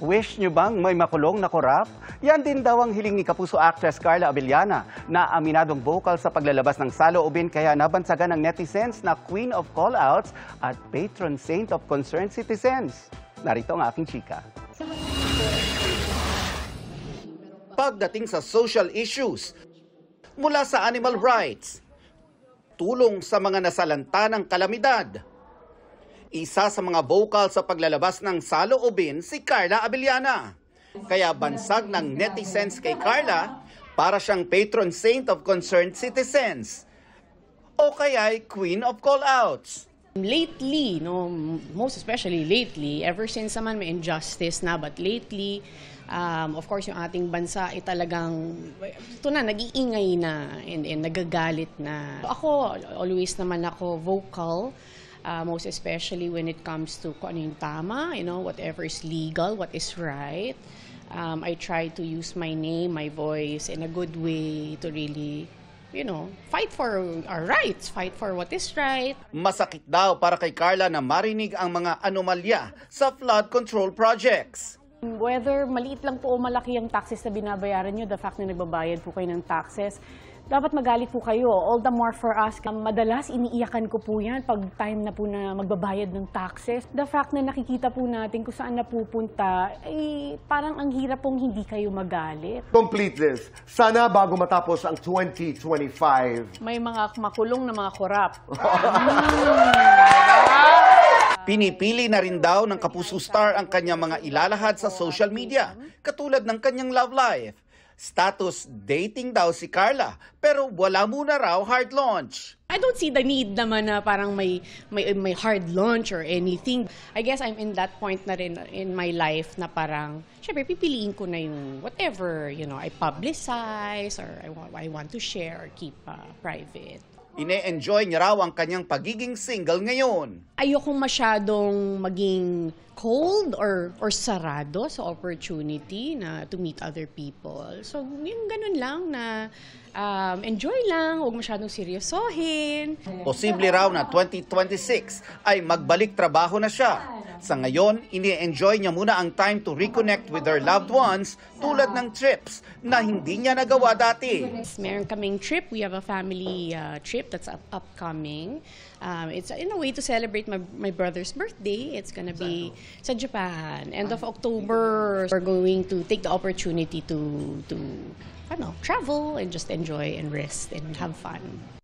Wish nyo bang may makulong na korap? Yan din daw ang hiling ni Kapuso actress Carla Abellana na aminadong vocal sa paglalabas ng saloobin kaya nabansagan ng netizens na Queen of Call-Outs at Patron Saint of Concerned Citizens. Narito ang aking chika. Pagdating sa social issues, mula sa animal rights, tulong sa mga nasalanta ng kalamidad, isa sa mga vocal sa paglalabas ng saloobin si Carla Abellana. Kaya bansag ng netizens kay Carla para siyang patron saint of concerned citizens o kaya'y Queen of Call-Outs. Lately, no, most especially lately, ever since naman may injustice na, but lately, of course, yung ating bansa ay talagang, ito na, nag-iingay na and nagagalit na. Ako, always naman ako vocal, most especially when it comes to kung ano yung tama, you know, whatever is legal, what is right. I try to use my name, my voice in a good way to really, you know, fight for our rights, fight for what is right. Masakit daw para kay Carla na marinig ang mga anomalya sa flood control projects. Whether maliit lang po o malaki ang taxes na binabayaran nyo, the fact na nagbabayad po kayo ng taxes, dapat magalit po kayo. All the more for us. Madalas iniiyakan ko po yan pag time na po na magbabayad ng taxes. The fact na nakikita po natin kung saan napupunta, ay parang ang hirap pong hindi kayo magalit. Complete this. Sana bago matapos ang 2025. May mga makulong na mga korap. Pinipili na rin daw ng Kapuso star ang kanyang mga ilalahad sa social media, katulad ng kanyang love life. Status dating daw si Carla, pero wala muna raw hard launch. I don't see the need naman na parang may hard launch or anything. I guess I'm in that point na rin in my life na parang, syempre, pipiliin ko na yung whatever, you know, I publicize or I want to share or keep private. Ine-enjoy niya raw ang kanyang pagiging single ngayon. Ayokong masyadong maging cold or sarado sa opportunity na to meet other people. So, yung ganun lang na enjoy lang, huwag masyadong seryosohin. Posible raw na 2026 ay magbalik trabaho na siya. Sa ngayon, ini-enjoy niya muna ang time to reconnect with her loved ones tulad ng trips na hindi niya nagawa dati. Meron kaming trip. We have a family trip that's upcoming. It's in a way to celebrate my brother's birthday. It's gonna be sa Japan. End of October, we're going to take the opportunity to travel and just enjoy and rest and have fun.